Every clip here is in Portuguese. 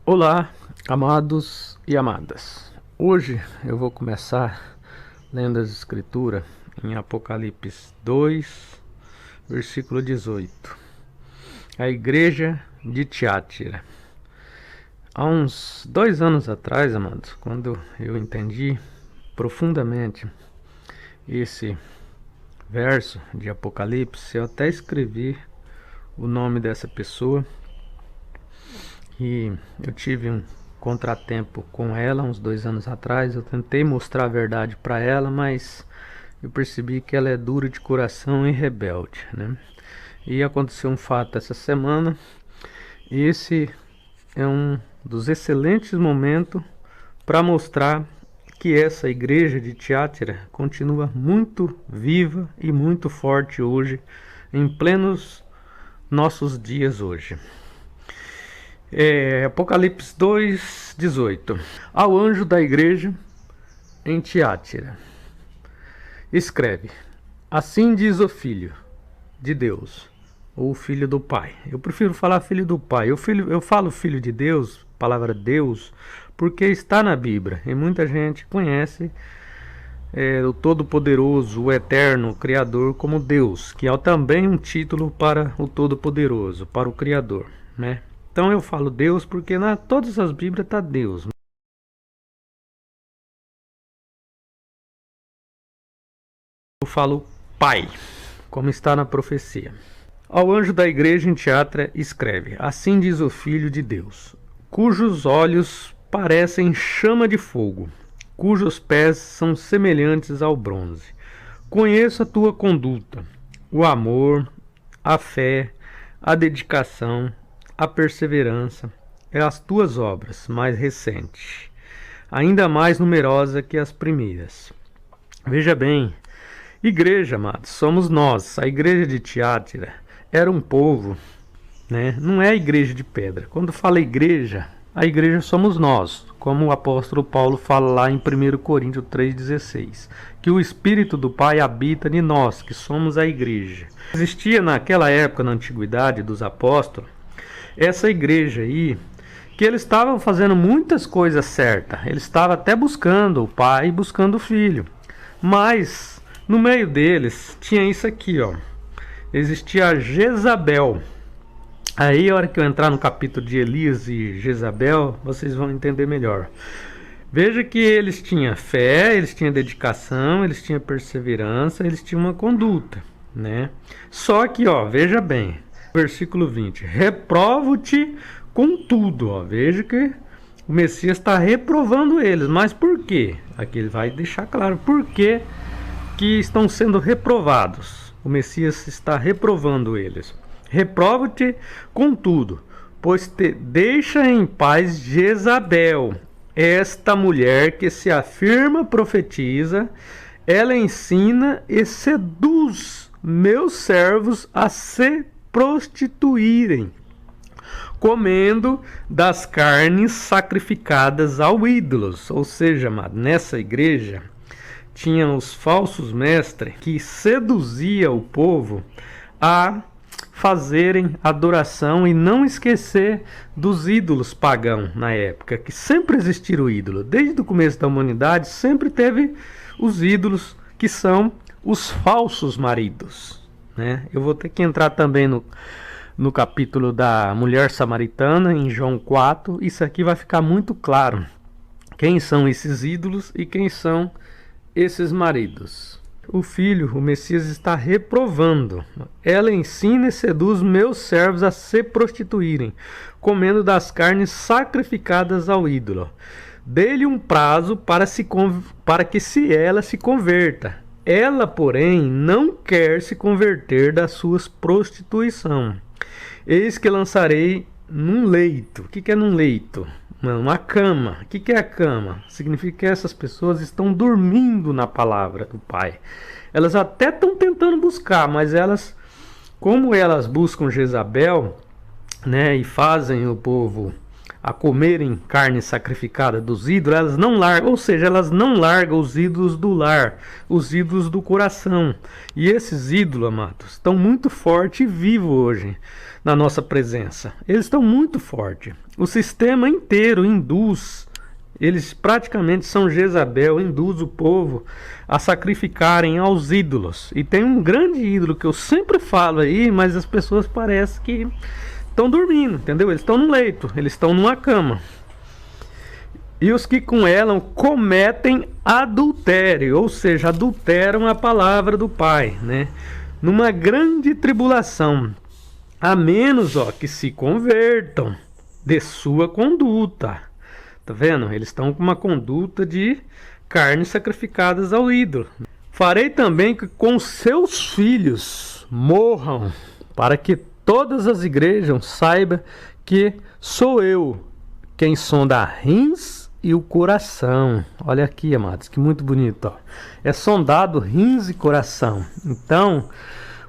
Olá, amados e amadas. Hoje eu vou começar lendo as escrituras em Apocalipse 2, versículo 18. A igreja de Tiátira. Há uns 2 anos atrás, amados, quando eu entendi profundamente esse verso de Apocalipse, eu até escrevi o nome dessa pessoa. E eu tive um contratempo com ela uns 2 anos atrás. Eu tentei mostrar a verdade para ela, mas eu percebi que ela é dura de coração e rebelde, né? E aconteceu um fato essa semana. Esse é um dos excelentes momentos para mostrar que essa igreja de Tiátira continua muito viva e muito forte hoje, em plenos nossos dias hoje. Apocalipse 2:18. Ao anjo da igreja em Tiátira, escreve: assim diz o Filho de Deus, ou Filho do Pai. Eu prefiro falar Filho do Pai. Eu falo Filho de Deus, palavra Deus, porque está na Bíblia e muita gente conhece o Todo-Poderoso, o Eterno, o Criador como Deus, que é também um título para o Todo-Poderoso, para o Criador, né? Então eu falo Deus porque na todas as Bíblias está Deus. Eu falo Pai, como está na profecia. Ao anjo da igreja em Tiátira escreve: assim diz o Filho de Deus, cujos olhos parecem chama de fogo, cujos pés são semelhantes ao bronze. Conheço a tua conduta, o amor, a fé, a dedicação, a perseverança, é as tuas obras mais recentes, ainda mais numerosa que as primeiras. Veja bem, igreja, amados, somos nós. A igreja de Tiátira era um povo, né? Não é a igreja de pedra. Quando fala igreja, a igreja somos nós, como o apóstolo Paulo fala lá em 1 Coríntios 3,16, que o Espírito do Pai habita em nós, que somos a igreja. Existia naquela época, na antiguidade dos apóstolos, essa igreja aí, que eles estavam fazendo muitas coisas certas. Eles estavam até buscando o Pai e buscando o Filho. Mas no meio deles tinha isso aqui, ó. Existia a Jezabel. Aí a hora que eu entrar no capítulo de Elias e Jezabel, vocês vão entender melhor. Veja que eles tinham fé, eles tinham dedicação, eles tinham perseverança, eles tinham uma conduta, né? Só que, ó, veja bem, versículo 20: reprovo-te com tudo, ó. Veja que o Messias está reprovando eles. Mas por quê? Aqui ele vai deixar claro por que estão sendo reprovados. O Messias está reprovando eles. Reprovo-te com tudo, pois te deixa em paz Jezabel, esta mulher que se afirma profetiza. Ela ensina e seduz meus servos a se prostituírem, comendo das carnes sacrificadas ao ídolos. Ou seja, nessa igreja tinham os falsos mestres que seduziam o povo a fazerem adoração e não esquecer dos ídolos pagãos na época, que sempre existiram ídolos. Desde o começo da humanidade sempre teve os ídolos, que são os falsos maridos, né? Eu vou ter que entrar também no capítulo da mulher samaritana, em João 4. Isso aqui vai ficar muito claro quem são esses ídolos e quem são esses maridos. O Filho, o Messias, está reprovando. Ela ensina e seduz meus servos a se prostituírem, comendo das carnes sacrificadas ao ídolo. Dê-lhe um prazo para que ela se converta. Ela, porém, não quer se converter das suas prostituição. Eis que lançarei num leito. O que é num leito? Uma cama. O que é a cama? Significa que essas pessoas estão dormindo na palavra do Pai. Elas até estão tentando buscar, mas elas, como elas buscam Jezabel, né, e fazem o povo a comerem carne sacrificada dos ídolos, elas não largam, ou seja, elas não largam os ídolos do lar, os ídolos do coração. E esses ídolos, amados, estão muito fortes e vivos hoje na nossa presença. Eles estão muito fortes. O sistema inteiro induz, eles praticamente são Jezabel, induz o povo a sacrificarem aos ídolos. E tem um grande ídolo que eu sempre falo aí, mas as pessoas parecem que estão dormindo, entendeu? Eles estão no leito, eles estão numa cama. E os que com ela cometem adultério, ou seja, adulteram a palavra do Pai, né? Numa grande tribulação, a menos que se convertam de sua conduta. Tá vendo? Eles estão com uma conduta de carnes sacrificadas ao ídolo. Farei também que com seus filhos morram, para que todas as igrejas saibam que sou eu quem sonda rins e o coração. Olha aqui, amados, que muito bonito. É sondado rins e coração. Então,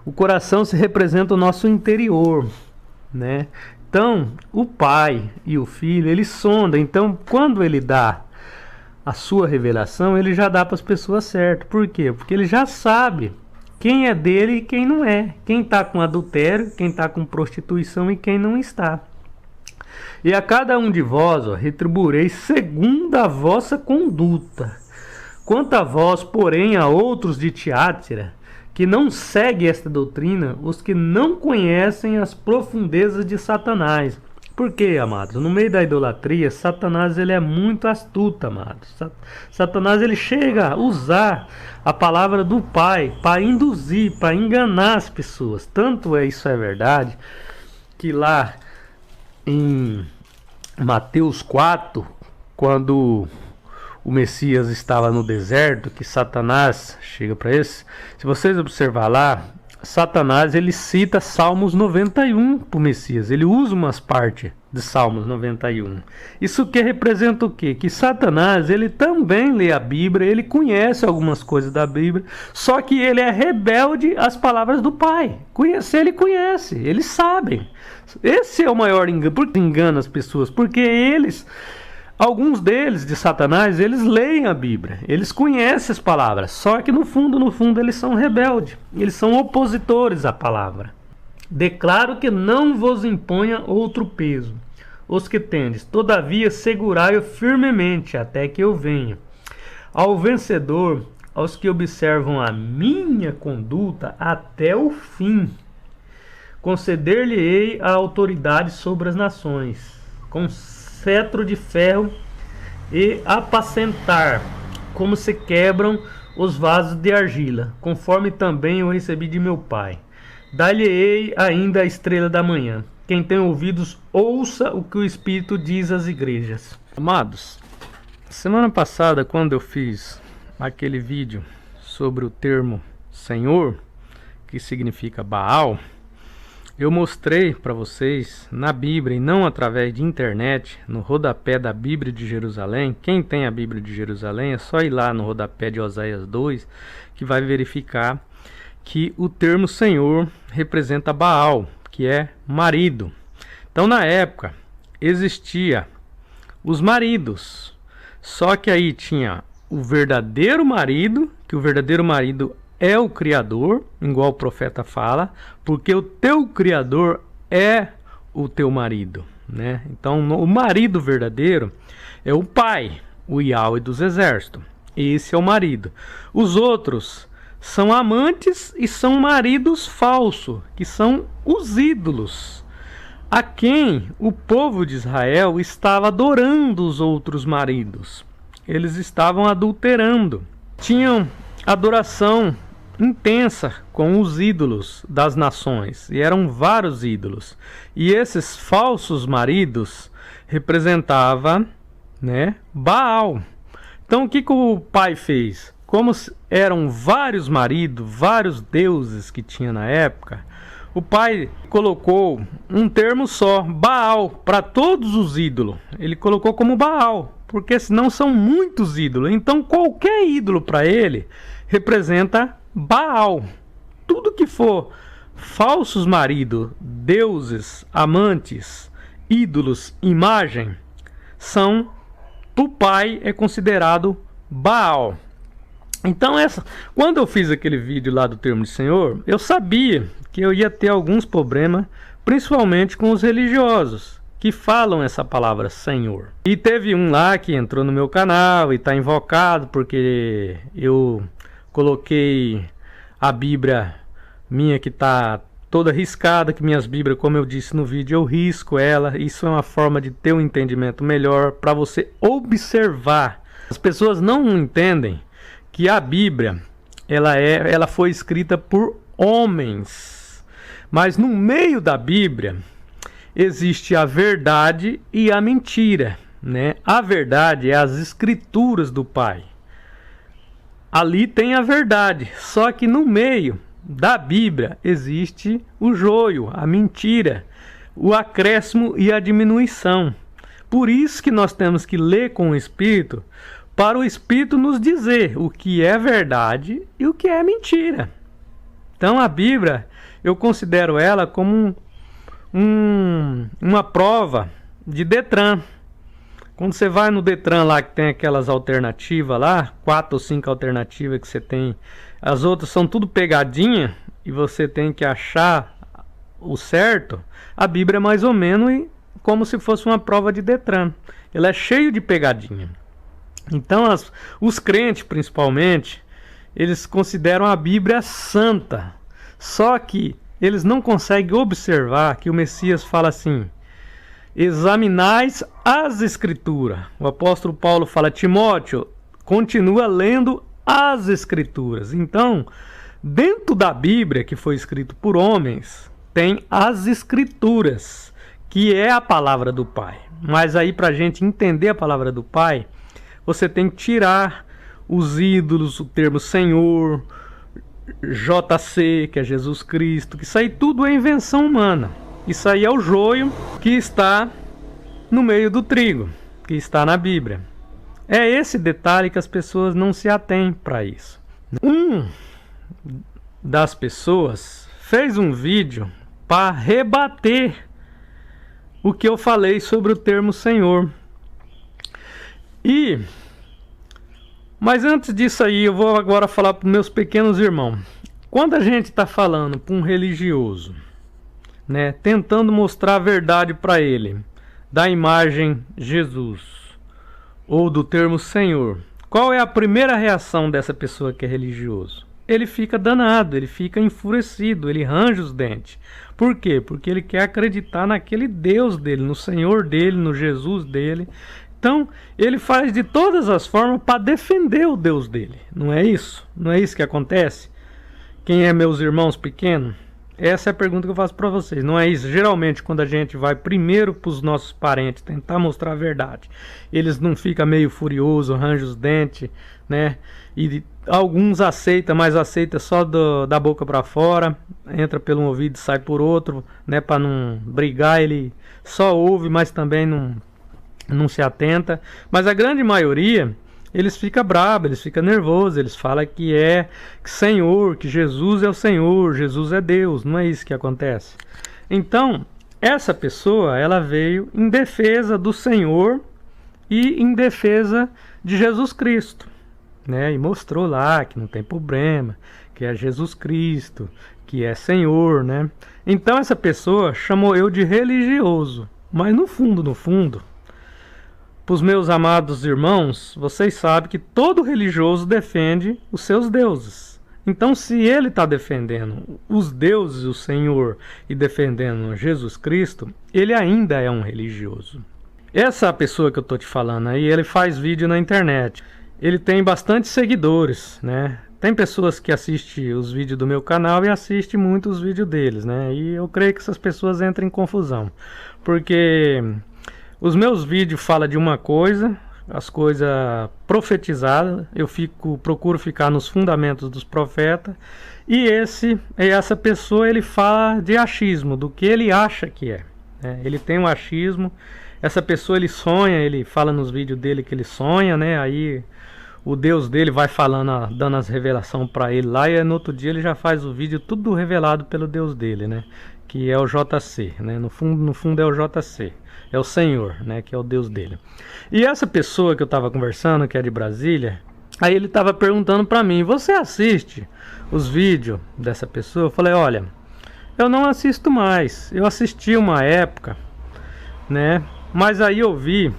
o coração se representa o nosso interior, né? Então, o pai e o filho, ele sonda. Então, quando ele dá a sua revelação, ele já dá para as pessoas certo. Por quê? Porque ele já sabe quem é dele e quem não é. Quem está com adultério, quem está com prostituição e quem não está. E a cada um de vós retribuirei segundo a vossa conduta. Quanto a vós, porém, a outros de Tiátira, que não segue esta doutrina, os que não conhecem as profundezas de Satanás. Por quê, amados? No meio da idolatria, Satanás ele é muito astuto, amados. Satanás ele chega a usar a palavra do Pai para induzir, para enganar as pessoas. Tanto isso é verdade, que lá em Mateus 4, quando o Messias estava no deserto, que Satanás chega para esse. Se vocês observar lá, Satanás ele cita Salmos 91 para o Messias. Ele usa umas partes de Salmos 91. Isso que representa o quê? Que Satanás ele também lê a Bíblia, ele conhece algumas coisas da Bíblia, só que ele é rebelde às palavras do Pai. Conhecer ele conhece, eles sabem. Esse é o maior engano. Por que engana as pessoas? Porque eles... Alguns deles, de Satanás, eles leem a Bíblia, eles conhecem as palavras, só que no fundo, eles são rebeldes, eles são opositores à palavra. Declaro que não vos imponha outro peso, os que tendes, todavia segurai-o firmemente, até que eu venha. Ao vencedor, aos que observam a minha conduta até o fim, conceder-lhe-ei a autoridade sobre as nações, com cetro de ferro, e apacentar como se quebram os vasos de argila, conforme também eu recebi de meu Pai. Dar-lhe-ei ainda a estrela da manhã. Quem tem ouvidos, ouça o que o Espírito diz às igrejas. Amados, semana passada, quando eu fiz aquele vídeo sobre o termo Senhor, que significa Baal, eu mostrei para vocês na Bíblia, e não através de internet, no rodapé da Bíblia de Jerusalém. Quem tem a Bíblia de Jerusalém é só ir lá no rodapé de Oséias 2, que vai verificar que o termo Senhor representa Baal, que é marido. Então, na época, existia os maridos, só que aí tinha o verdadeiro marido, que o verdadeiro marido é o Criador, igual o profeta fala, porque o teu Criador é o teu marido, né? Então, o marido verdadeiro é o Pai, o Yahweh dos exércitos. Esse é o marido. Os outros são amantes e são maridos falsos, que são os ídolos, a quem o povo de Israel estava adorando os outros maridos. Eles estavam adulterando. Tinham adoração intensa com os ídolos das nações, e eram vários ídolos, e esses falsos maridos representavam, né, Baal. Então o que o pai fez? Como eram vários maridos, vários deuses que tinha na época, o pai colocou um termo só, Baal, para todos os ídolos. Ele colocou como Baal, porque senão são muitos ídolos. Então qualquer ídolo para ele representa Baal. Tudo que for falsos maridos, deuses, amantes, ídolos, imagem, o pai é considerado Baal. Então, quando eu fiz aquele vídeo lá do termo de Senhor, eu sabia que eu ia ter alguns problemas, principalmente com os religiosos, que falam essa palavra Senhor. E teve um lá que entrou no meu canal e está invocado porque eu coloquei a Bíblia minha que está toda riscada, que minhas Bíblias, como eu disse no vídeo, eu risco ela. Isso é uma forma de ter um entendimento melhor para você observar. As pessoas não entendem que a Bíblia ela foi escrita por homens, mas no meio da Bíblia existe a verdade e a mentira, né? A verdade é as escrituras do Pai. Ali tem a verdade, só que no meio da Bíblia existe o joio, a mentira, o acréscimo e a diminuição. Por isso que nós temos que ler com o Espírito, para o Espírito nos dizer o que é verdade e o que é mentira. Então a Bíblia, eu considero ela como uma prova de Detran. Quando você vai no Detran lá, que tem aquelas alternativas lá, 4 ou 5 alternativas que você tem, as outras são tudo pegadinha e você tem que achar o certo. A Bíblia é mais ou menos como se fosse uma prova de Detran. Ela é cheia de pegadinha. Então os crentes, principalmente, eles consideram a Bíblia santa. Só que eles não conseguem observar que o Messias fala assim: examinais as Escrituras. O apóstolo Paulo fala: Timóteo, continua lendo as Escrituras. Então, dentro da Bíblia, que foi escrito por homens, tem as Escrituras, que é a palavra do Pai. Mas aí, para a gente entender a palavra do Pai, você tem que tirar os ídolos, o termo Senhor, JC, que é Jesus Cristo, que isso aí tudo é invenção humana. Isso aí é o joio que está no meio do trigo, que está na Bíblia. É esse detalhe que as pessoas não se atêm para isso. Um das pessoas fez um vídeo para rebater o que eu falei sobre o termo Senhor. Mas antes disso aí, eu vou agora falar para os meus pequenos irmãos. Quando a gente está falando para um religioso, né, tentando mostrar a verdade para ele, da imagem Jesus, ou do termo Senhor, qual é a primeira reação dessa pessoa que é religioso? Ele fica danado, ele fica enfurecido, ele range os dentes. Por quê? Porque ele quer acreditar naquele Deus dele, no Senhor dele, no Jesus dele. Então, ele faz de todas as formas para defender o Deus dele. Não é isso? Não é isso que acontece? Quem é meus irmãos pequenos? Essa é a pergunta que eu faço para vocês. Não é isso? Geralmente, quando a gente vai primeiro para os nossos parentes tentar mostrar a verdade, eles não ficam meio furiosos, arranjam os dentes, né? E alguns aceitam, mas aceita só da boca para fora, entra pelo um ouvido e sai por outro, né? Para não brigar, ele só ouve, mas também não se atenta. Mas a grande maioria, eles ficam bravos, eles ficam nervosos, eles falam que Senhor, que Jesus é o Senhor, Jesus é Deus. Não é isso que acontece. Então, essa pessoa, ela veio em defesa do Senhor e em defesa de Jesus Cristo, né? E mostrou lá que não tem problema, que é Jesus Cristo, que é Senhor, né? Então essa pessoa chamou eu de religioso. Mas no fundo, para os meus amados irmãos, vocês sabem que todo religioso defende os seus deuses. Então, se ele está defendendo os deuses, o Senhor, e defendendo Jesus Cristo, ele ainda é um religioso. Essa pessoa que eu estou te falando aí, ele faz vídeo na internet. Ele tem bastante seguidores, né? Tem pessoas que assistem os vídeos do meu canal e assistem muito os vídeos deles, né? E eu creio que essas pessoas entram em confusão. Porque os meus vídeos falam de uma coisa, as coisas profetizadas, procuro ficar nos fundamentos dos profetas, e essa pessoa, ele fala de achismo, do que ele acha que é, né? Ele tem um achismo, essa pessoa ele sonha, ele fala nos vídeos dele que ele sonha, né? Aí o Deus dele vai falando, dando as revelações para ele lá, e no outro dia ele já faz o vídeo tudo revelado pelo Deus dele, né? Que é o JC, né? No fundo é o JC. é o Senhor, né, que é o Deus dele. E essa pessoa que eu estava conversando, que é de Brasília, aí ele estava perguntando para mim: você assiste os vídeos dessa pessoa? Eu falei: olha, eu não assisto mais. Eu assisti uma época, né, mas aí eu vi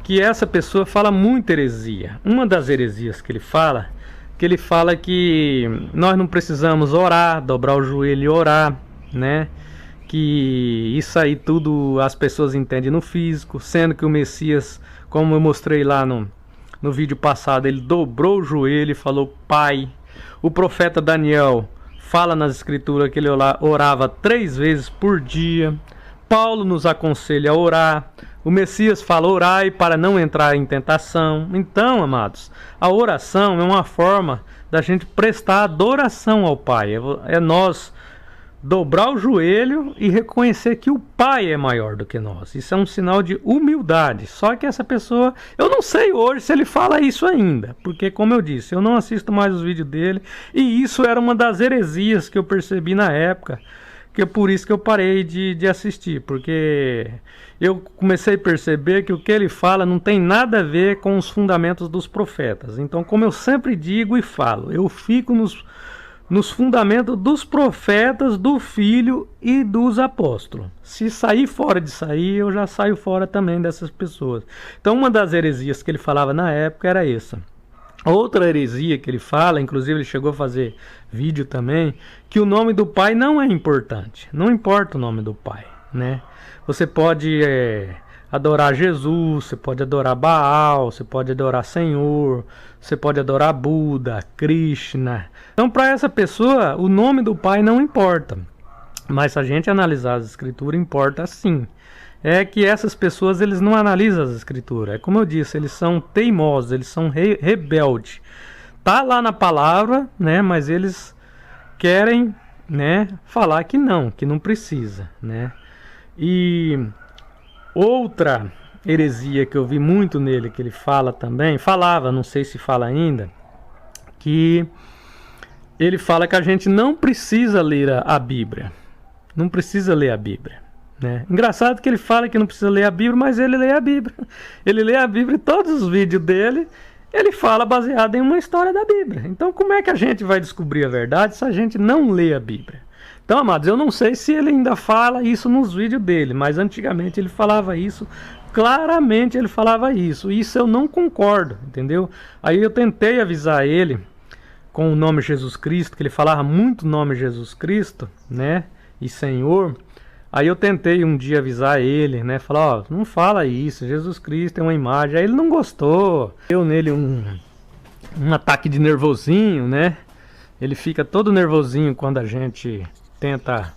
que essa pessoa fala muita heresia. Uma das heresias que ele fala que nós não precisamos orar, dobrar o joelho e orar, né? Que isso aí tudo as pessoas entendem no físico, sendo que o Messias, como eu mostrei lá no vídeo passado, ele dobrou o joelho e falou Pai. O profeta Daniel fala nas escrituras que ele orava 3 vezes por dia. Paulo nos aconselha a orar. O Messias fala: orai para não entrar em tentação. Então, amados, a oração é uma forma da gente prestar adoração ao Pai. É nós dobrar o joelho e reconhecer que o Pai é maior do que nós. Isso é um sinal de humildade. Só que essa pessoa, eu não sei hoje se ele fala isso ainda, porque, como eu disse, eu não assisto mais os vídeos dele, e isso era uma das heresias que eu percebi na época, que é por isso que eu parei de assistir, porque eu comecei a perceber que o que ele fala não tem nada a ver com os fundamentos dos profetas. Então, como eu sempre digo e falo, eu fico nos fundamentos dos profetas, do Filho e dos apóstolos. Se sair fora de sair, eu já saio fora também dessas pessoas. Então, uma das heresias que ele falava na época era essa. Outra heresia que ele fala, inclusive ele chegou a fazer vídeo também, que o nome do Pai não é importante. Não importa o nome do Pai, né? Você pode adorar Jesus, você pode adorar Baal, você pode adorar Senhor, você pode adorar Buda, Krishna. Então, para essa pessoa, o nome do Pai não importa. Mas se a gente analisar as escrituras, importa sim. É que essas pessoas, eles não analisam as escrituras. É como eu disse, eles são teimosos, eles são rebeldes. Tá lá na palavra, né, mas eles querem, né, falar que não precisa, né? E outra heresia que eu vi muito nele, que ele fala também, falava, não sei se fala ainda, que ele fala que a gente não precisa ler a Bíblia. Não precisa ler a Bíblia. Né? Engraçado que ele fala que não precisa ler a Bíblia, mas ele lê a Bíblia. Ele lê a Bíblia e todos os vídeos dele, ele fala baseado em uma história da Bíblia. Então como é que a gente vai descobrir a verdade se a gente não lê a Bíblia? Então, amados, eu não sei se ele ainda fala isso nos vídeos dele, mas antigamente ele falava isso, claramente ele falava isso. Isso eu não concordo, entendeu? Aí eu tentei avisar ele com o nome Jesus Cristo, que ele falava muito o nome Jesus Cristo, né? E Senhor. Aí eu tentei um dia avisar ele, né? Falar: ó, não fala isso, Jesus Cristo é uma imagem. Aí ele não gostou. Deu nele um ataque de nervosinho, né? Ele fica todo nervosinho quando a gente tenta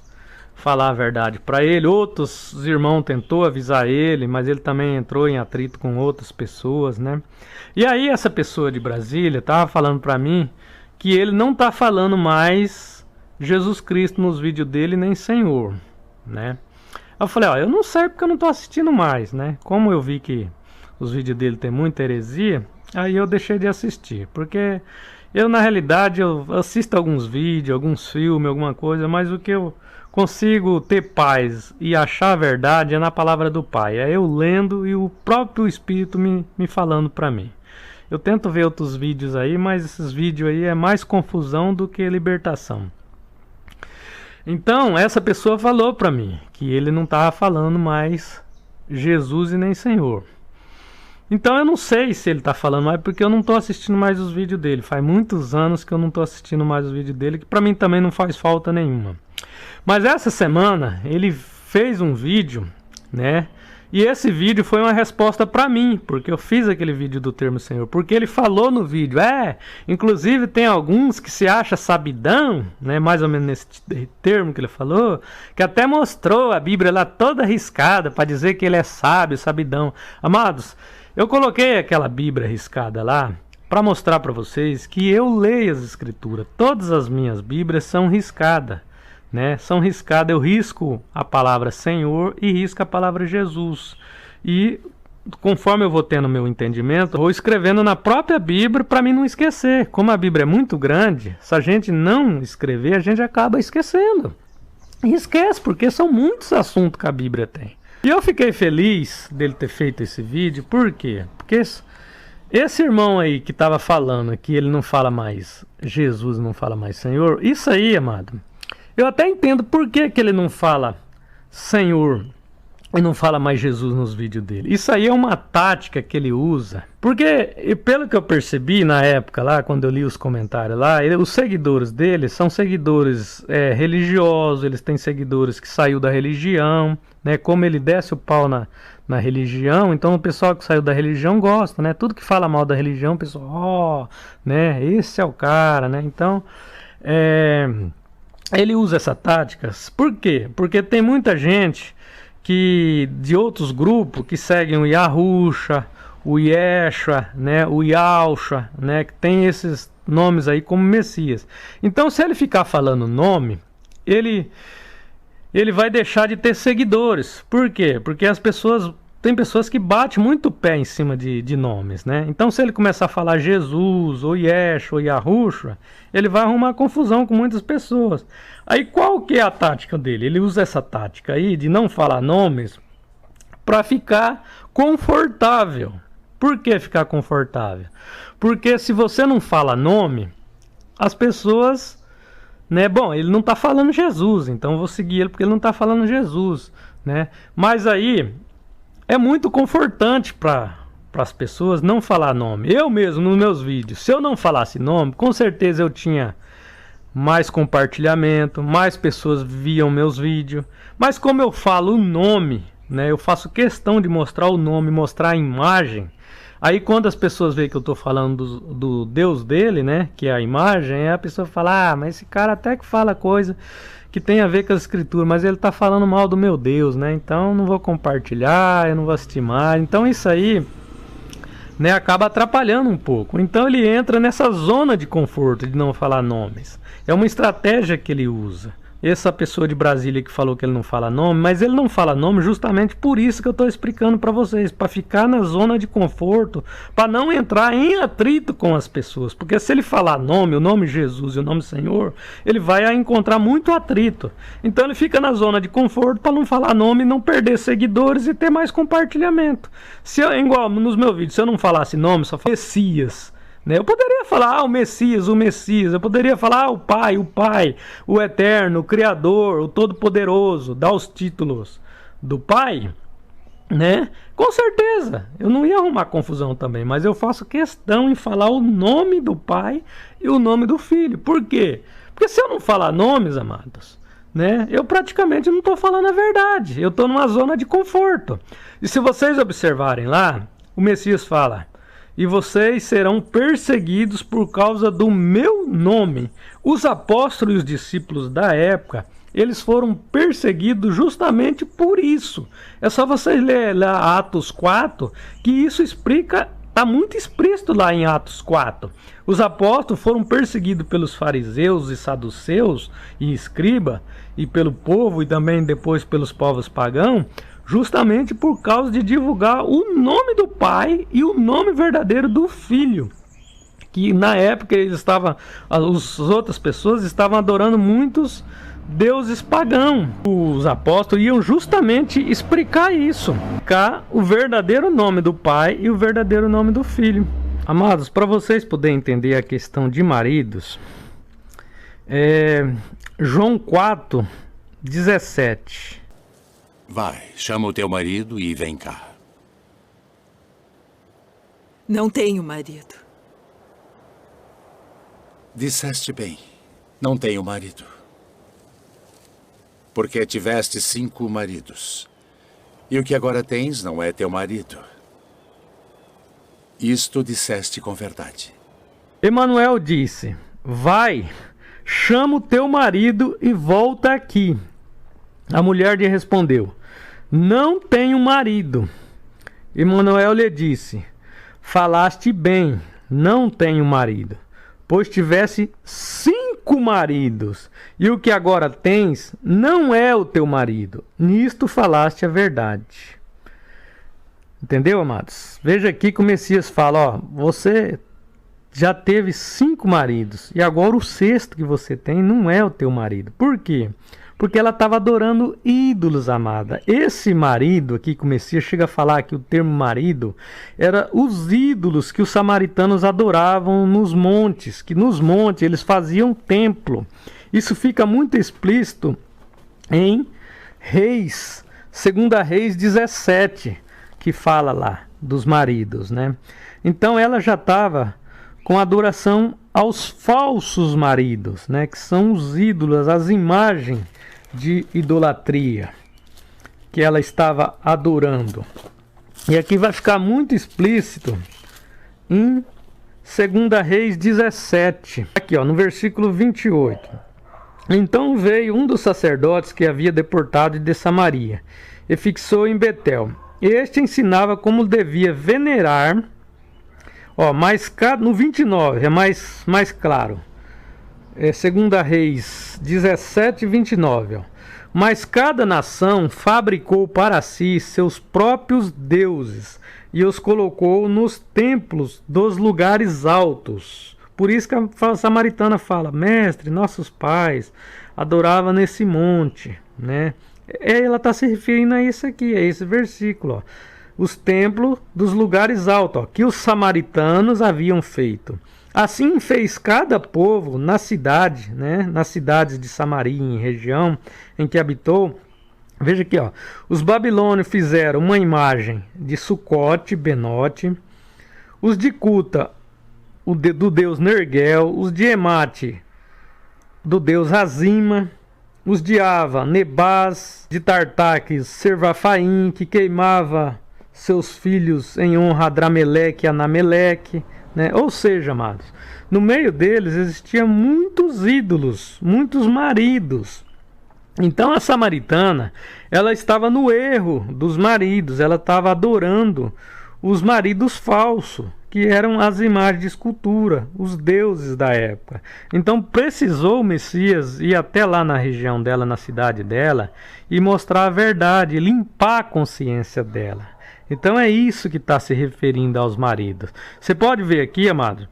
falar a verdade para ele. Outros irmãos tentou avisar ele, mas ele também entrou em atrito com outras pessoas, né? E aí essa pessoa de Brasília tava falando para mim que ele não tá falando mais Jesus Cristo nos vídeos dele, nem Senhor, né? Eu falei: ó, eu não sei porque eu não tô assistindo mais, né? Como eu vi que os vídeos dele tem muita heresia, aí eu deixei de assistir, porque eu, na realidade, eu assisto alguns vídeos, alguns filmes, alguma coisa, mas o que eu consigo ter paz e achar a verdade é na palavra do Pai. É eu lendo e o próprio Espírito me falando para mim. Eu tento ver outros vídeos aí, mas esses vídeos aí é mais confusão do que libertação. Então, essa pessoa falou para mim que ele não estava falando mais Jesus e nem Senhor. Então eu não sei se ele está falando mais, porque eu não estou assistindo mais os vídeos dele. Faz muitos anos que eu não estou assistindo mais os vídeos dele, que para mim também não faz falta nenhuma. Mas essa semana ele fez um vídeo, né? E esse vídeo foi uma resposta para mim, porque eu fiz aquele vídeo do termo Senhor. Porque ele falou no vídeo, inclusive tem alguns que se acham sabidão, né? Mais ou menos nesse termo que ele falou, que até mostrou a Bíblia lá toda riscada para dizer que ele é sábio, sabidão. Amados, eu coloquei aquela Bíblia riscada lá para mostrar para vocês que eu leio as Escrituras. Todas as minhas Bíblias são riscadas, né? São riscadas, eu risco a palavra Senhor e risco a palavra Jesus. E conforme eu vou tendo meu entendimento, eu vou escrevendo na própria Bíblia para mim não esquecer. Como a Bíblia é muito grande, se a gente não escrever, a gente acaba esquecendo. E esquece, porque são muitos assuntos que a Bíblia tem. E eu fiquei feliz dele ter feito esse vídeo, por quê? Porque esse irmão aí que estava falando que ele não fala mais Jesus, não fala mais Senhor, isso aí, amado, eu até entendo por que que ele não fala Senhor e não fala mais Jesus nos vídeos dele. Isso aí é uma tática que ele usa. Porque, pelo que eu percebi na época lá, quando eu li os comentários lá, os seguidores dele são seguidores religiosos, eles têm seguidores que saiu da religião, né? Como ele desce o pau na religião, então o pessoal que saiu da religião gosta, né? Tudo que fala mal da religião, o pessoal, né? Esse é o cara, né? Então, ele usa essa tática. Por quê? Porque tem muita gente que de outros grupos que seguem o Yahusha, o Yeshua, né, o Yahusha, né, que tem esses nomes aí como Messias. Então, se ele ficar falando nome, ele vai deixar de ter seguidores. Por quê? Porque tem pessoas que batem muito o pé em cima de nomes, né? Então, se ele começar a falar Jesus, ou Yeshua, ou Yahusha, ele vai arrumar confusão com muitas pessoas. Aí, qual que é a tática dele? Ele usa essa tática aí de não falar nomes para ficar confortável. Por que ficar confortável? Porque se você não fala nome, as pessoas, né? Bom, ele não está falando Jesus, então eu vou seguir ele porque ele não está falando Jesus, né? Mas aí é muito confortante para as pessoas não falar nome. Eu mesmo, nos meus vídeos, se eu não falasse nome, com certeza eu tinha mais compartilhamento, mais pessoas viam meus vídeos. Mas como eu falo o nome, né, eu faço questão de mostrar o nome, mostrar a imagem. Aí quando as pessoas veem que eu estou falando do Deus dele, né, que é a imagem, aí a pessoa fala, mas esse cara até que fala coisa que tem a ver com as escrituras, mas ele está falando mal do meu Deus, né? Então não vou compartilhar, eu não vou assistir mais. Então isso aí, né, acaba atrapalhando um pouco. Então ele entra nessa zona de conforto de não falar nomes. É uma estratégia que ele usa. Essa pessoa de Brasília que falou que ele não fala nome, mas ele não fala nome justamente por isso que eu estou explicando para vocês, para ficar na zona de conforto, para não entrar em atrito com as pessoas, porque se ele falar nome, o nome Jesus e o nome Senhor, ele vai encontrar muito atrito. Então ele fica na zona de conforto para não falar nome, não perder seguidores e ter mais compartilhamento. Se eu, igual nos meus vídeos, se eu não falasse nome, só falasse Messias, né? Eu poderia falar o Messias, eu poderia falar o Pai, o Eterno, o Criador, o Todo-Poderoso, dar os títulos do Pai, né? Com certeza, eu não ia arrumar confusão também, mas eu faço questão em falar o nome do Pai e o nome do Filho. Por quê? Porque se eu não falar nomes, amados, né, eu praticamente não estou falando a verdade, eu estou numa zona de conforto. E se vocês observarem lá, o Messias fala: e vocês serão perseguidos por causa do meu nome. Os apóstolos e os discípulos da época, eles foram perseguidos justamente por isso. É só vocês lerem lá Atos 4, que isso explica, está muito explícito lá em Atos 4. Os apóstolos foram perseguidos pelos fariseus e saduceus e escriba, e pelo povo, e também depois pelos povos pagãos, justamente por causa de divulgar o nome do Pai e o nome verdadeiro do Filho. Que na época as outras pessoas estavam adorando muitos deuses pagãos. Os apóstolos iam justamente explicar isso, explicar o verdadeiro nome do Pai e o verdadeiro nome do Filho. Amados, para vocês poderem entender a questão de maridos, João 4, 17. Vai, chama o teu marido e vem cá. Não tenho marido. Disseste bem, não tenho marido. Porque tiveste 5 maridos. E o que agora tens não é teu marido. Isto disseste com verdade. Emanuel disse: vai, chama o teu marido e volta aqui. A mulher lhe respondeu: não tenho marido. Emanuel lhe disse: falaste bem, não tenho marido, pois tivesse 5 maridos, e o que agora tens não é o teu marido. Nisto falaste a verdade. Entendeu, amados? Veja aqui que o Messias fala: você já teve 5 maridos, e agora o 6º que você tem não é o teu marido. Por quê? Porque ela estava adorando ídolos, amada. Esse marido aqui que o Messias chega a falar que o termo marido era os ídolos que os samaritanos adoravam nos montes, que nos montes eles faziam templo. Isso fica muito explícito em Reis, 2 Reis 17, que fala lá dos maridos, né? Então ela já estava com adoração aos falsos maridos, né? Que são os ídolos, as imagens de idolatria que ela estava adorando. E aqui vai ficar muito explícito em 2 Reis 17, aqui ó, no versículo 28. Então veio um dos sacerdotes que havia deportado de Samaria e fixou em Betel. Este ensinava como devia venerar, ó, no 29 é mais claro. 2 Reis 17, 29. Ó. Mas cada nação fabricou para si seus próprios deuses e os colocou nos templos dos lugares altos. Por isso que a samaritana fala: mestre, nossos pais adoravam nesse monte, né? Ela está se referindo a isso aqui, a esse versículo, ó. Os templos dos lugares altos, ó, que os samaritanos haviam feito. Assim fez cada povo na cidade, né, nas cidades de Samaria, em região em que habitou. Veja aqui, ó, os babilônios fizeram uma imagem de Sucote, Benote, os de Cuta, do deus Nergal, os de Emate, do deus Razima, os de Ava, Nebaz, de Tartaques, Servafaim, que queimava seus filhos em honra a Adrameleque e Anameleque, né? Ou seja, amados, no meio deles existiam muitos ídolos, muitos maridos. Então a samaritana, ela estava no erro dos maridos, ela estava adorando os maridos falsos, que eram as imagens de escultura, os deuses da época. Então precisou o Messias ir até lá na região dela, na cidade dela, e mostrar a verdade, limpar a consciência dela. Então é isso que está se referindo aos maridos. Você pode ver aqui, amado,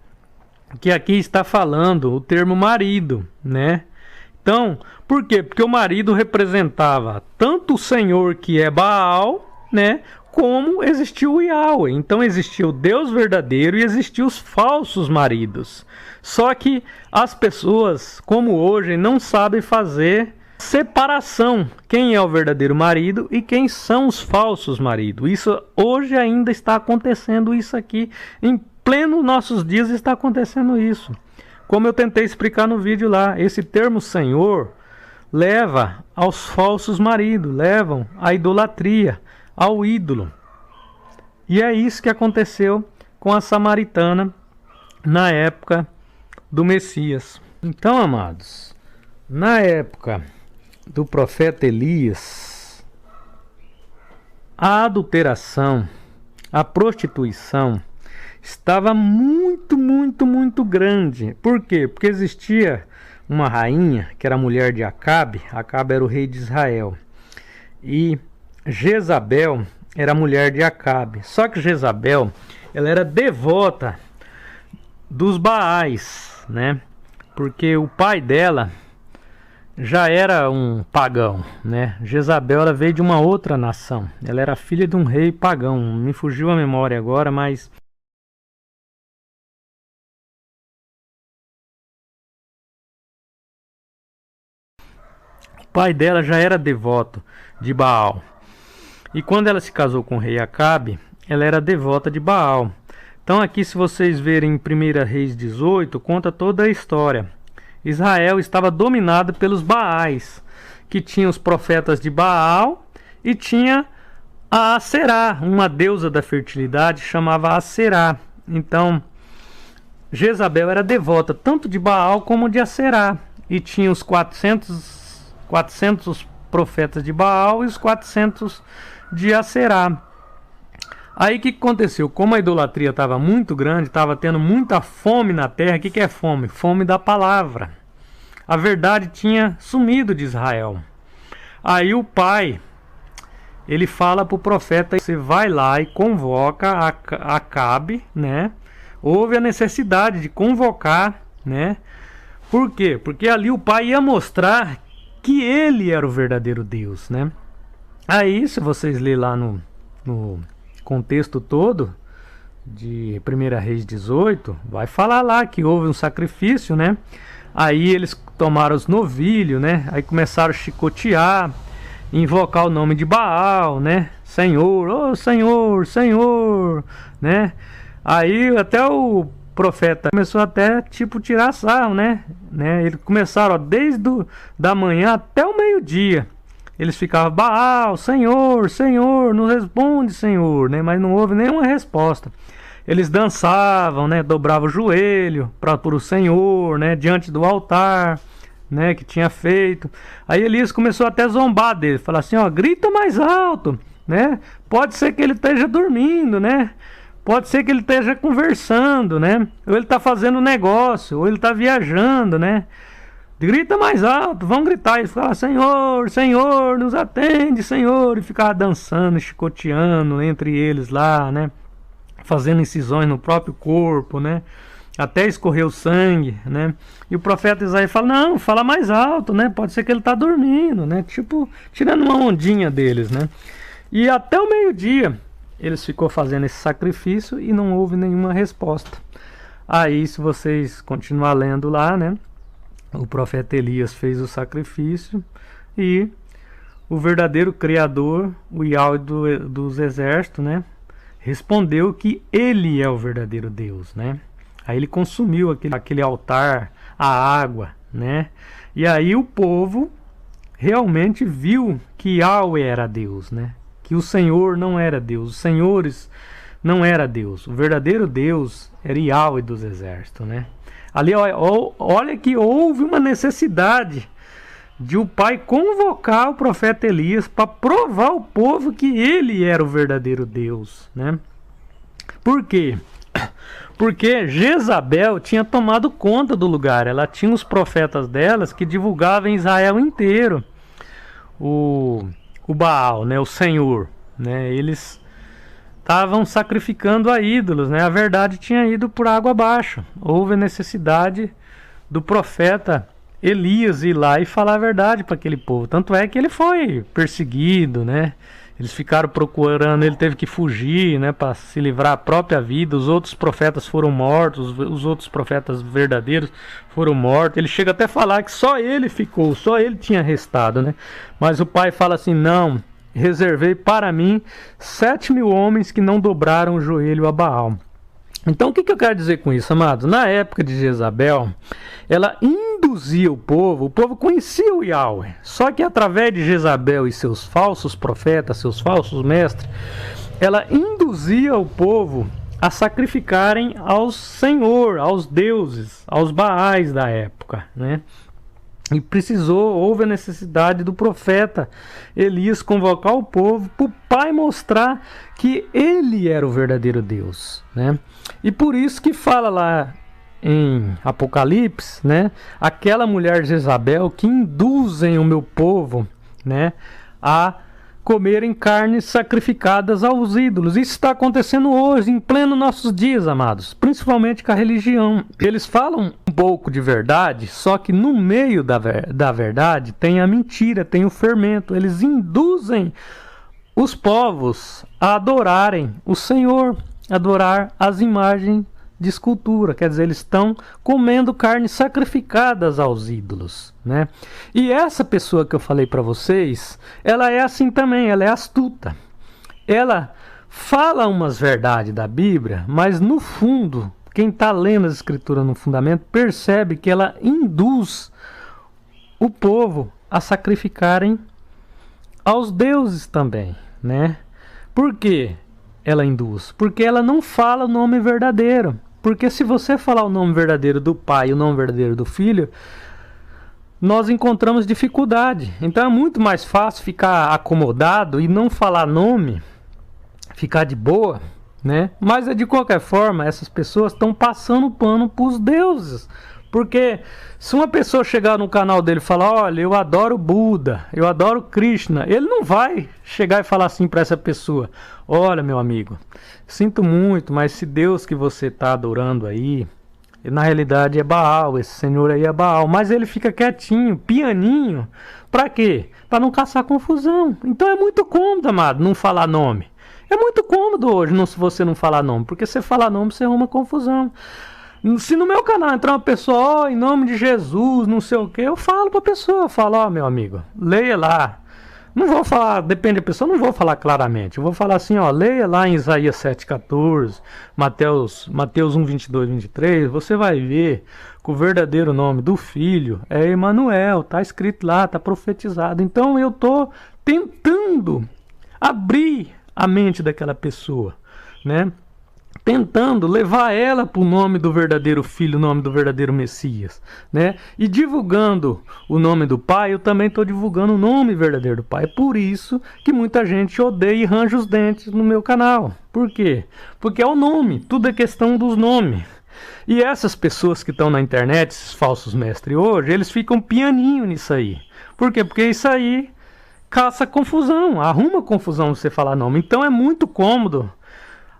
que aqui está falando o termo marido, né? Então, por quê? Porque o marido representava tanto o Senhor, que é Baal, né? Como existiu o Yahweh. Então existia o Deus verdadeiro e existiam os falsos maridos. Só que as pessoas, como hoje, não sabem fazer separação. Quem é o verdadeiro marido e quem são os falsos maridos. Isso hoje ainda está acontecendo, isso aqui. Em pleno nossos dias está acontecendo isso. Como eu tentei explicar no vídeo lá, esse termo Senhor leva aos falsos maridos, levam à idolatria, ao ídolo. E é isso que aconteceu com a samaritana na época do Messias. Então, amados, na época do profeta Elias, a adulteração, a prostituição estava muito grande. Por quê? Porque existia uma rainha que era mulher de Acabe. Acabe era o rei de Israel. E Jezabel era mulher de Acabe. Só que Jezabel, ela era devota dos Baais, né? Porque o pai dela já era um pagão, né? Jezabel, ela veio de uma outra nação. Ela era filha de um rei pagão. Me fugiu a memória agora, mas o pai dela já era devoto de Baal. E quando ela se casou com o rei Acabe, ela era devota de Baal. Então aqui, se vocês verem em 1 Reis 18, conta toda a história. Israel estava dominado pelos Baais, que tinha os profetas de Baal e tinha a Aserá, uma deusa da fertilidade, chamava Aserá. Então, Jezabel era devota tanto de Baal como de Aserá. E tinha os 400 profetas de Baal e os 400 de Aserá. Aí o que aconteceu? Como a idolatria estava muito grande, estava tendo muita fome na terra. O que é fome? Fome da palavra. A verdade tinha sumido de Israel. Aí o pai, ele fala para o profeta: você vai lá e convoca Acabe, né? Houve a necessidade de convocar, né? Por quê? Porque ali o pai ia mostrar que ele era o verdadeiro Deus, né? Aí, se vocês lerem lá no contexto todo de 1 Reis 18, vai falar lá que houve um sacrifício, né? Aí eles tomaram os novilhos, né? Aí começaram a chicotear, invocar o nome de Baal, né? Senhor, ô Senhor, Senhor, né? Aí até o profeta começou até tipo tirar sarro, né? Eles começaram, ó, desde da manhã até o meio-dia. Eles ficavam, Baal, Senhor, Senhor, nos responde, Senhor, né? Mas não houve nenhuma resposta. Eles dançavam, né? Dobravam o joelho para o Senhor, né? Diante do altar, né? Que tinha feito. Aí Elias começou até a zombar dele, falar assim, ó, grita mais alto, né? Pode ser que ele esteja dormindo, né? Pode ser que ele esteja conversando, né? Ou ele está fazendo negócio, ou ele está viajando, né? Grita mais alto, vão gritar. E fala, Senhor, Senhor, nos atende, Senhor. E ficava dançando, chicoteando entre eles lá, né? Fazendo incisões no próprio corpo, né? Até escorrer o sangue, né? E o profeta Isaías fala, não, fala mais alto, né? Pode ser que ele está dormindo, né? Tipo, tirando uma ondinha deles, né? E até o meio-dia, eles ficou fazendo esse sacrifício e não houve nenhuma resposta. Aí, se vocês continuar lendo lá, né? O profeta Elias fez o sacrifício e o verdadeiro Criador, o Yahweh dos exércitos, né, respondeu que ele é o verdadeiro Deus, né? Aí ele consumiu aquele altar, a água, né? E aí o povo realmente viu que Yahweh era Deus, né? Que o Senhor não era Deus, os senhores não era Deus. O verdadeiro Deus era Yahweh dos exércitos, né? Ali, olha que houve uma necessidade de o pai convocar o profeta Elias para provar ao povo que ele era o verdadeiro Deus, né? Por quê? Porque Jezabel tinha tomado conta do lugar. Ela tinha os profetas delas que divulgavam em Israel inteiro o Baal, né? O Senhor, né? Eles estavam sacrificando a ídolos, né? A verdade tinha ido por água abaixo. Houve a necessidade do profeta Elias ir lá e falar a verdade para aquele povo. Tanto é que ele foi perseguido, né? Eles ficaram procurando, ele teve que fugir, né, para se livrar da própria vida. Os outros profetas foram mortos, os outros profetas verdadeiros foram mortos. Ele chega até a falar que só ele ficou, só ele tinha restado, né? Mas o pai fala assim, não, reservei para mim 7.000 homens que não dobraram o joelho a Baal. Então o que eu quero dizer com isso, amados? Na época de Jezabel, ela induzia o povo conhecia o Yahweh, só que através de Jezabel e seus falsos profetas, seus falsos mestres, ela induzia o povo a sacrificarem ao Senhor, aos deuses, aos Baais da época, né? E houve a necessidade do profeta Elias convocar o povo para o pai mostrar que ele era o verdadeiro Deus, né? E por isso que fala lá em Apocalipse, né? Aquela mulher Jezabel que induzem o meu povo, né, a comerem carnes sacrificadas aos ídolos. Isso está acontecendo hoje, em pleno nossos dias, amados, principalmente com a religião. Eles falam um pouco de verdade, só que no meio da verdade tem a mentira, tem o fermento. Eles induzem os povos a adorarem o Senhor, adorar as imagens de escultura, quer dizer, eles estão comendo carnes sacrificadas aos ídolos, né? E essa pessoa que eu falei para vocês, ela é assim também, ela é astuta. Ela fala umas verdades da Bíblia, mas no fundo, quem está lendo as escrituras no fundamento, percebe que ela induz o povo a sacrificarem aos deuses também, né? Por quê? Ela induz? Porque ela não fala o nome verdadeiro. Porque se você falar o nome verdadeiro do Pai e o nome verdadeiro do Filho, nós encontramos dificuldade. Então é muito mais fácil ficar acomodado e não falar nome, ficar de boa, né? Mas de qualquer forma, essas pessoas estão passando pano para os deuses. Porque se uma pessoa chegar no canal dele e falar, olha, eu adoro Buda, eu adoro Krishna, ele não vai chegar e falar assim para essa pessoa, olha, meu amigo, sinto muito, mas se Deus que você está adorando aí E na realidade é Baal, esse senhor aí é Baal. Mas ele fica quietinho, pianinho. Pra quê? Pra não caçar confusão. Então é muito cômodo, amado, não falar nome. É muito cômodo hoje se você não falar nome. Porque se você falar nome, você arruma confusão. Se no meu canal entrar uma pessoa, em nome de Jesus, não sei o que, eu falo pra pessoa, eu falo, ó, meu amigo, leia lá. Não vou falar, depende da pessoa, não vou falar claramente. Eu vou falar assim, ó, leia lá em Isaías 7,14, Mateus 1, 22, 23, você vai ver que o verdadeiro nome do filho é Emanuel, tá escrito lá, tá profetizado. Então eu tô tentando abrir a mente daquela pessoa, né? Tentando levar ela para o nome do verdadeiro Filho, o nome do verdadeiro Messias, né? E divulgando o nome do Pai, eu também estou divulgando o nome verdadeiro do Pai. É por isso que muita gente odeia e range os dentes no meu canal. Por quê? Porque é o nome, tudo é questão dos nomes. E essas pessoas que estão na internet, esses falsos mestres hoje, eles ficam pianinho nisso aí. Por quê? Porque isso aí caça confusão, arruma confusão você falar nome. Então é muito cômodo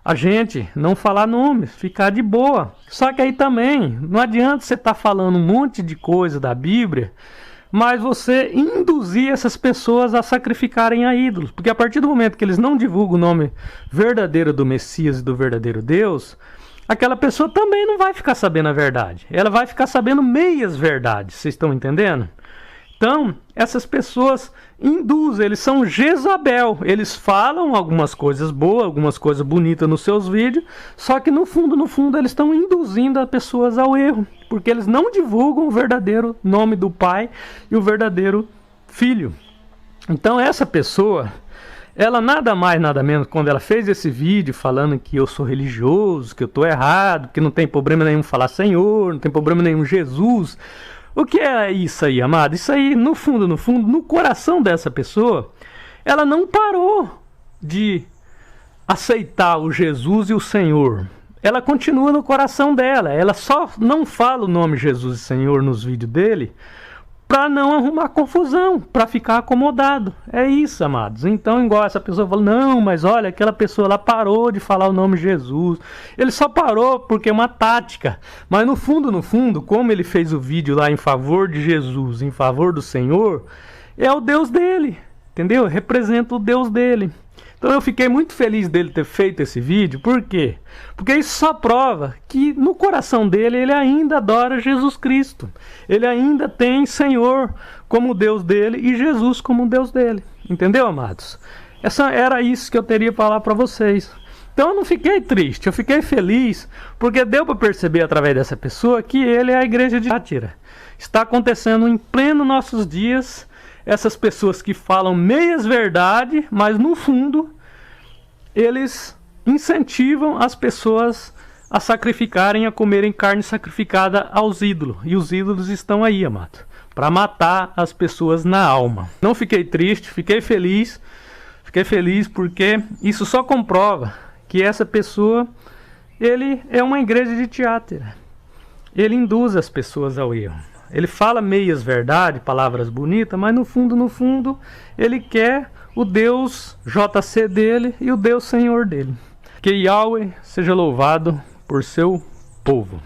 a gente não falar nome, ficar de boa. Só que aí também, não adianta você estar falando um monte de coisa da Bíblia, mas você induzir essas pessoas a sacrificarem a ídolos. Porque a partir do momento que eles não divulgam o nome verdadeiro do Messias e do verdadeiro Deus, aquela pessoa também não vai ficar sabendo a verdade. Ela vai ficar sabendo meias verdades, vocês estão entendendo? Então, essas pessoas induzem, eles são Jezabel, eles falam algumas coisas boas, algumas coisas bonitas nos seus vídeos, só que no fundo, eles estão induzindo as pessoas ao erro, porque eles não divulgam o verdadeiro nome do Pai e o verdadeiro Filho. Então essa pessoa, ela nada mais, nada menos, quando ela fez esse vídeo falando que eu sou religioso, que eu estou errado, que não tem problema nenhum falar Senhor, não tem problema nenhum Jesus. O que é isso aí, amado? Isso aí, no fundo, no coração dessa pessoa, ela não parou de aceitar o Jesus e o Senhor. Ela continua no coração dela. Ela só não fala o nome Jesus e Senhor nos vídeos dele para não arrumar confusão, para ficar acomodado. É isso, amados. Então, igual essa pessoa fala, não, mas olha, aquela pessoa lá parou de falar o nome Jesus. Ele só parou porque é uma tática. Mas no fundo, como ele fez o vídeo lá em favor de Jesus, em favor do Senhor, é o Deus dele, entendeu? Representa o Deus dele. Então eu fiquei muito feliz dele ter feito esse vídeo. Por quê? Porque isso só prova que no coração dele ele ainda adora Jesus Cristo. Ele ainda tem Senhor como Deus dele e Jesus como Deus dele. Entendeu, amados? Era isso que eu teria para falar para vocês. Então eu não fiquei triste, eu fiquei feliz, porque deu para perceber através dessa pessoa que ele é a igreja de Thyatira. Está acontecendo em pleno nossos dias. Essas pessoas que falam meias verdade, mas no fundo eles incentivam as pessoas a sacrificarem, a comerem carne sacrificada aos ídolos. E os ídolos estão aí, amado, para matar as pessoas na alma. Não fiquei triste, fiquei feliz porque isso só comprova que essa pessoa, ele é uma igreja de Thyatira. Ele induz as pessoas ao erro. Ele fala meias verdade, palavras bonitas, mas no fundo, ele quer o Deus JC dele e o Deus Senhor dele. Que Yahweh seja louvado por seu povo.